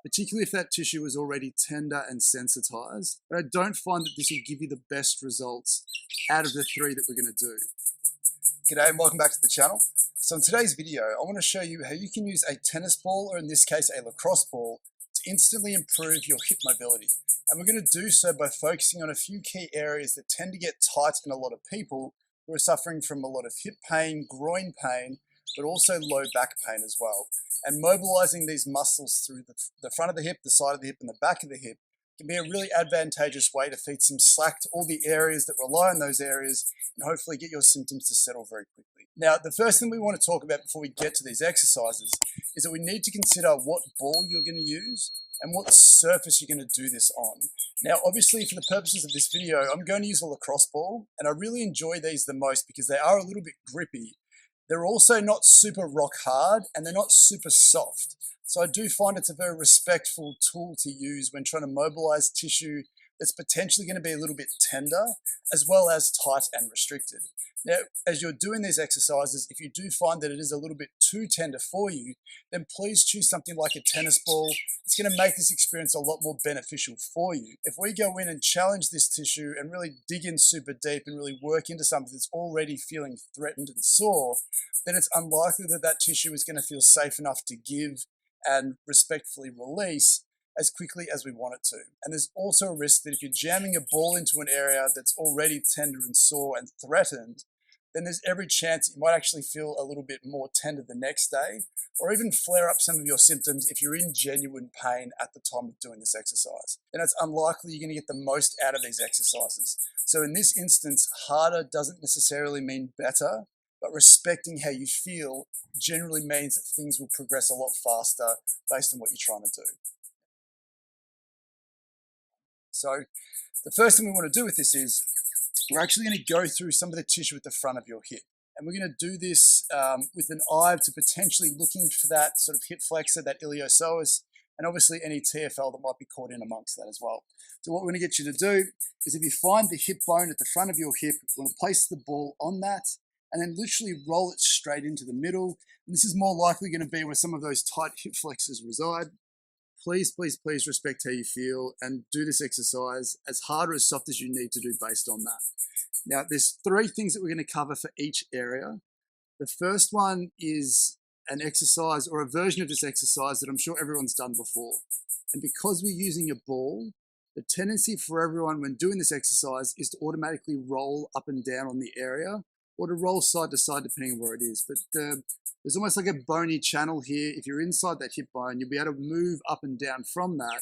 particularly if that tissue is already tender and sensitized. But I don't find that this will give you the best results out of the three that we're going to do. G'day and welcome back to the channel. So in today's video, I want to show you how you can use a tennis ball, or in this case a lacrosse ball, to instantly improve your hip mobility. And we're going to do so by focusing on a few key areas that tend to get tight in a lot of people who are suffering from a lot of hip pain, groin pain, but also low back pain as well. And mobilizing these muscles through the front of the hip, the side of the hip, and the back of the hip can be a really advantageous way to feed some slack to all the areas that rely on those areas and hopefully get your symptoms to settle very quickly. Now, the first thing we want to talk about before we get to these exercises is that we need to consider what ball you're going to use and what surface you're going to do this on. Now, obviously, for the purposes of this video, I'm going to use a lacrosse ball, and I really enjoy these the most because they are a little bit grippy. They're also not super rock hard, and they're not super soft. So I do find it's a very respectful tool to use when trying to mobilize tissue that's potentially going to be a little bit tender, as well as tight and restricted. Now, as you're doing these exercises, if you do find that it is a little bit too tender for you, then please choose something like a tennis ball. It's going to make this experience a lot more beneficial for you. If we go in and challenge this tissue and really dig in super deep and really work into something that's already feeling threatened and sore, then it's unlikely that that tissue is going to feel safe enough to give and respectfully release as quickly as we want it to. And there's also a risk that if you're jamming a ball into an area that's already tender and sore and threatened, then there's every chance that you might actually feel a little bit more tender the next day, or even flare up some of your symptoms if you're in genuine pain at the time of doing this exercise. Then it's unlikely you're going to get the most out of these exercises. So in this instance, harder doesn't necessarily mean better, but respecting how you feel generally means that things will progress a lot faster based on what you're trying to do. So the first thing we want to do with this is we're actually going to go through some of the tissue at the front of your hip. And we're going to do this with an eye to potentially looking for that sort of hip flexor, that iliopsoas, and obviously any TFL that might be caught in amongst that as well. So what we're going to get you to do is, if you find the hip bone at the front of your hip, we're going to place the ball on that and then literally roll it straight into the middle. And this is more likely going to be where some of those tight hip flexors reside. Please, please, please respect how you feel and do this exercise as hard or as soft as you need to do based on that. Now, there's three things that we're going to cover for each area. The first one is an exercise or a version of this exercise that I'm sure everyone's done before. And because we're using a ball, the tendency for everyone when doing this exercise is to automatically roll up and down on the area, or to roll side to side depending on where it is. But there's almost like a bony channel here. If you're inside that hip bone, you'll be able to move up and down from that.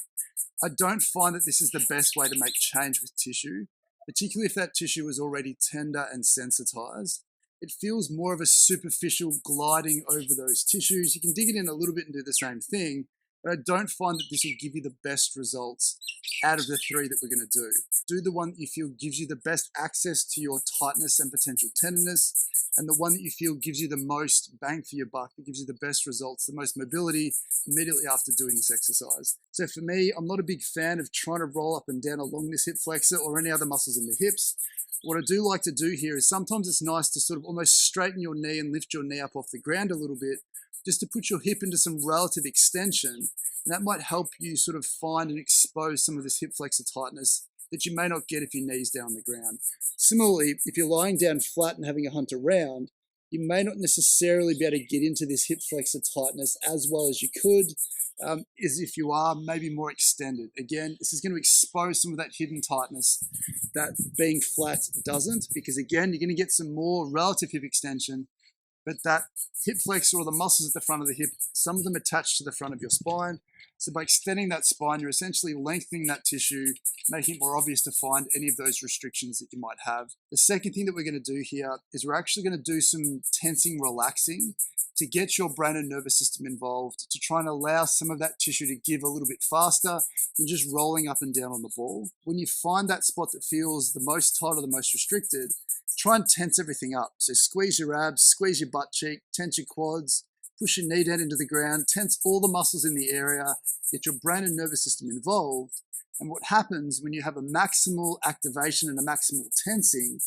I don't find that this is the best way to make change with tissue, particularly if that tissue is already tender and sensitized. It feels more of a superficial gliding over those tissues. You can dig it in a little bit and do the same thing, but I don't find that this will give you the best results out of the three that we're going to do. Do the one that you feel gives you the best access to your tightness and potential tenderness, and the one that you feel gives you the most bang for your buck, that gives you the best results, the most mobility immediately after doing this exercise. So for me, I'm not a big fan of trying to roll up and down along this hip flexor or any other muscles in the hips. What I do like to do here is sometimes it's nice to sort of almost straighten your knee and lift your knee up off the ground a little bit, just to put your hip into some relative extension. And that might help you sort of find and expose some of this hip flexor tightness that you may not get if your knee's down on the ground. Similarly, if you're lying down flat and having a hunt around, you may not necessarily be able to get into this hip flexor tightness as well as you could, as if you are maybe more extended. Again, this is going to expose some of that hidden tightness that being flat doesn't, because again, you're going to get some more relative hip extension, but that hip flexor or the muscles at the front of the hip, some of them attach to the front of your spine. So by extending that spine, you're essentially lengthening that tissue, making it more obvious to find any of those restrictions that you might have. The second thing that we're going to do here is we're actually going to do some tensing, relaxing to get your brain and nervous system involved, to try and allow some of that tissue to give a little bit faster than just rolling up and down on the ball. When you find that spot that feels the most tight or the most restricted, try and tense everything up. So squeeze your abs, squeeze your butt cheek, tense your quads, push your knee down into the ground, tense all the muscles in the area, get your brain and nervous system involved. And what happens when you have a maximal activation and a maximal tensing,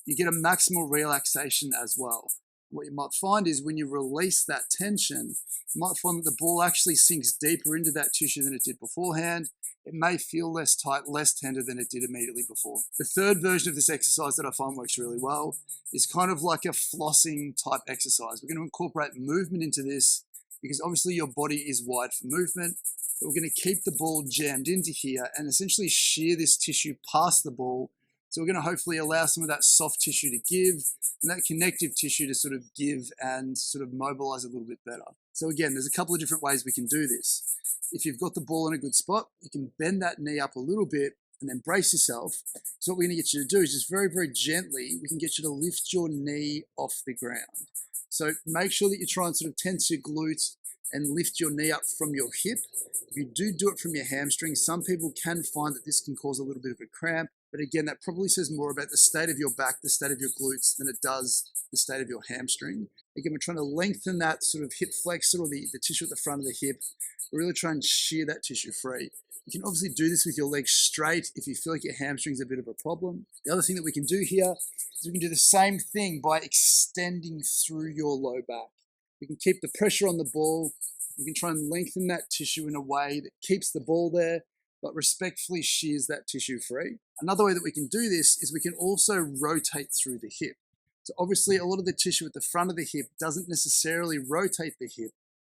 you get a maximal relaxation as well. What you might find is when you release that tension, you might find that the ball actually sinks deeper into that tissue than it did beforehand. It may feel less tight, less tender than it did immediately before. The third version of this exercise that I find works really well is kind of like a flossing type exercise. We're going to incorporate movement into this because obviously your body is wired for movement, but we're going to keep the ball jammed into here and essentially shear this tissue past the ball. So we're going to hopefully allow some of that soft tissue to give and that connective tissue to sort of give and sort of mobilize a little bit better. So again, there's a couple of different ways we can do this. If you've got the ball in a good spot, you can bend that knee up a little bit and then brace yourself. So what we're going to get you to do is just very, very gently, we can get you to lift your knee off the ground. So make sure that you try and sort of tense your glutes and lift your knee up from your hip. If you do it from your hamstring, some people can find that this can cause a little bit of a cramp. But again, that probably says more about the state of your back, the state of your glutes, than it does the state of your hamstring. Again, we're trying to lengthen that sort of hip flexor or the tissue at the front of the hip. We're really trying to shear that tissue free. You can obviously do this with your legs straight if you feel like your hamstring's a bit of a problem. The other thing that we can do here is we can do the same thing by extending through your low back. We can keep the pressure on the ball. We can try and lengthen that tissue in a way that keeps the ball there, but respectfully shears that tissue free. Another way that we can do this is we can also rotate through the hip. So obviously a lot of the tissue at the front of the hip doesn't necessarily rotate the hip,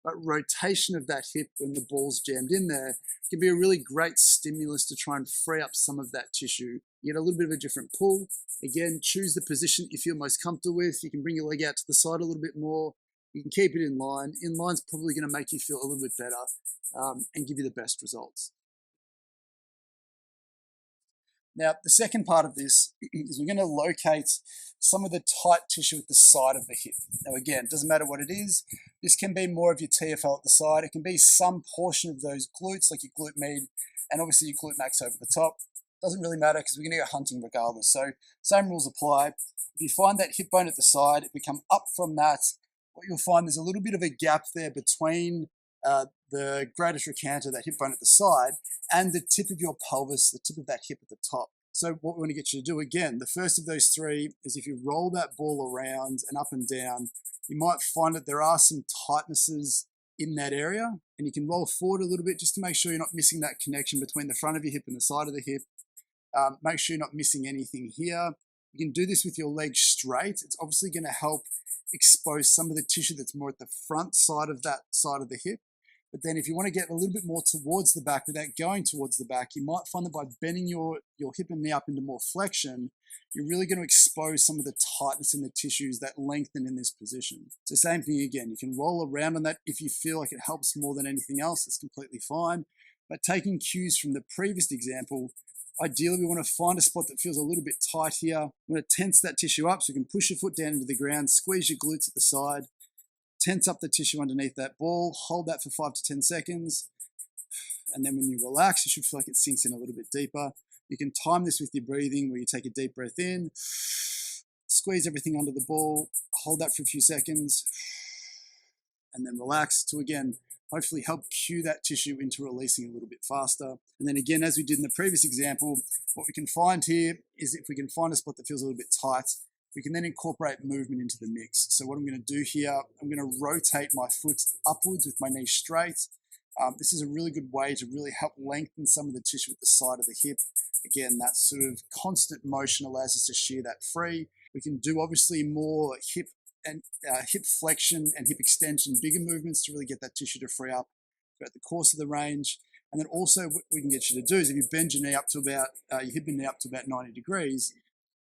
but rotation of that hip when the ball's jammed in there can be a really great stimulus to try and free up some of that tissue. You get a little bit of a different pull. Again, choose the position you feel most comfortable with. You can bring your leg out to the side a little bit more. You can keep it in line. In line's probably going to make you feel a little bit better and give you the best results. Now, the second part of this is we're going to locate some of the tight tissue at the side of the hip. Now, again, it doesn't matter what it is. This can be more of your TFL at the side. It can be some portion of those glutes, like your glute med, and obviously your glute max over the top. Doesn't really matter because we're going to go hunting regardless. So, same rules apply. If you find that hip bone at the side, if we come up from that, what you'll find there's a little bit of a gap there between the greater trochanter, that hip bone at the side, and the tip of your pelvis, the tip of that hip at the top. So what we want to get you to do, again, the first of those three is if you roll that ball around and up and down, you might find that there are some tightnesses in that area, and you can roll forward a little bit just to make sure you're not missing that connection between the front of your hip and the side of the hip. Make sure you're not missing anything here. You can do this with your legs straight. It's obviously going to help expose some of the tissue that's more at the front side of that side of the hip. But then if you want to get a little bit more towards the back without going towards the back, you might find that by bending your hip and knee up into more flexion, you're really going to expose some of the tightness in the tissues that lengthen in this position. So same thing again, you can roll around on that if you feel like it helps more than anything else, it's completely fine. But taking cues from the previous example, ideally we want to find a spot that feels a little bit tight here. We want to tense that tissue up so you can push your foot down into the ground, squeeze your glutes at the side, tense up the tissue underneath that ball, hold that for 5 to 10 seconds, and then when you relax, you should feel like it sinks in a little bit deeper. You can time this with your breathing where you take a deep breath in, squeeze everything under the ball, hold that for a few seconds, and then relax to, again, hopefully help cue that tissue into releasing a little bit faster. And then again, as we did in the previous example, what we can find here is if we can find a spot that feels a little bit tight, we can then incorporate movement into the mix. So what I'm going to do here, I'm going to rotate my foot upwards with my knee straight. This is a really good way to really help lengthen some of the tissue at the side of the hip. Again, that sort of constant motion allows us to shear that free. We can do obviously more hip flexion and hip extension, bigger movements to really get that tissue to free up throughout the course of the range. And then also what we can get you to do is if you bend your knee up to about, your hip and knee up to about 90 degrees,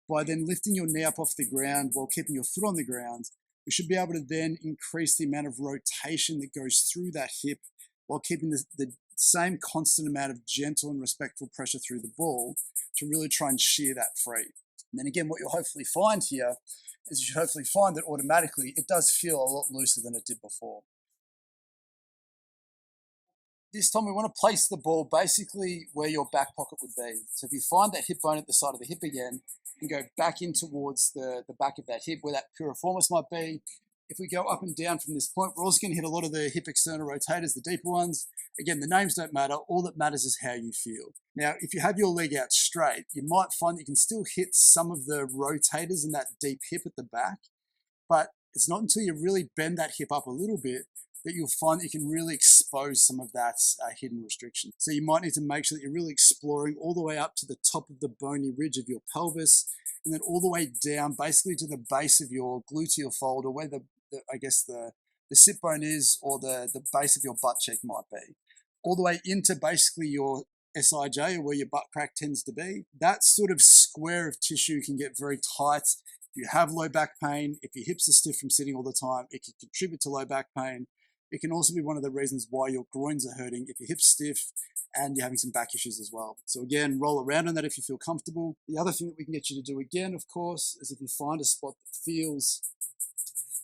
by then lifting your knee up off the ground while keeping your foot on the ground, we should be able to then increase the amount of rotation that goes through that hip while keeping the same constant amount of gentle and respectful pressure through the ball to really try and shear that free. And then again, what you'll hopefully find here is you should hopefully find that automatically it does feel a lot looser than it did before. This time we want to place the ball basically where your back pocket would be. So if you find that hip bone at the side of the hip again, and go back in towards the back of that hip where that piriformis might be. If we go up and down from this point, we're also going to hit a lot of the hip external rotators, the deeper ones. Again, the names don't matter. All that matters is how you feel. Now, if you have your leg out straight, you might find that you can still hit some of the rotators in that deep hip at the back, but it's not until you really bend that hip up a little bit that you'll find that you can really expose some of that hidden restriction. So you might need to make sure that you're really exploring all the way up to the top of the bony ridge of your pelvis, and then all the way down basically to the base of your gluteal fold, or where the sit bone is, or the base of your butt cheek might be, all the way into basically your SIJ, or where your butt crack tends to be. That sort of square of tissue can get very tight. If you have low back pain, if your hips are stiff from sitting all the time, it can contribute to low back pain. It can also be one of the reasons why your groins are hurting if your hips stiff and you're having some back issues as well. So again, roll around on that if you feel comfortable. The other thing that we can get you to do again, of course, is if you find a spot that feels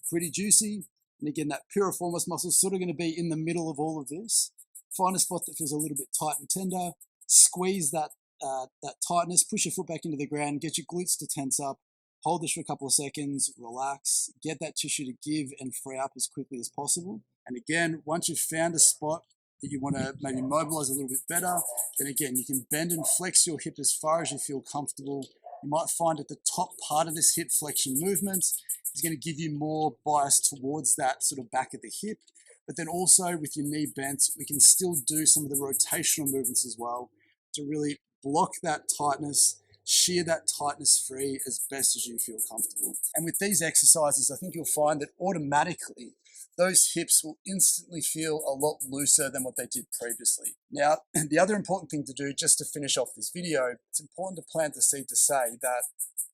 pretty juicy, and again, that piriformis muscle is sort of going to be in the middle of all of this. Find a spot that feels a little bit tight and tender, squeeze that tightness, push your foot back into the ground, get your glutes to tense up, hold this for a couple of seconds, relax, get that tissue to give and free up as quickly as possible. And again, once you've found a spot that you want to maybe mobilize a little bit better, then again, you can bend and flex your hip as far as you feel comfortable. You might find at the top part of this hip flexion movement is going to give you more bias towards that sort of back of the hip. But then also with your knee bent, we can still do some of the rotational movements as well to really block that tightness, shear that tightness free as best as you feel comfortable. And with these exercises, I think you'll find that automatically those hips will instantly feel a lot looser than what they did previously. Now, the other important thing to do, just to finish off this video, it's important to plant the seed to say that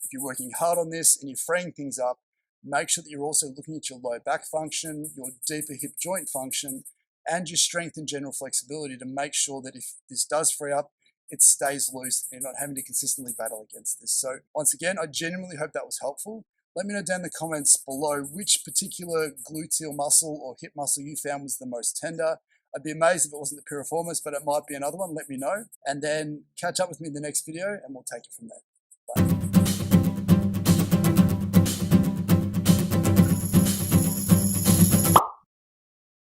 if you're working hard on this and you're freeing things up, make sure that you're also looking at your low back function, your deeper hip joint function, and your strength and general flexibility to make sure that if this does free up, it stays loose and you're not having to consistently battle against this. So once again, I genuinely hope that was helpful. Let me know down in the comments below which particular gluteal muscle or hip muscle you found was the most tender. I'd be amazed if it wasn't the piriformis, but it might be another one. Let me know. And then catch up with me in the next video and we'll take it from there. Bye.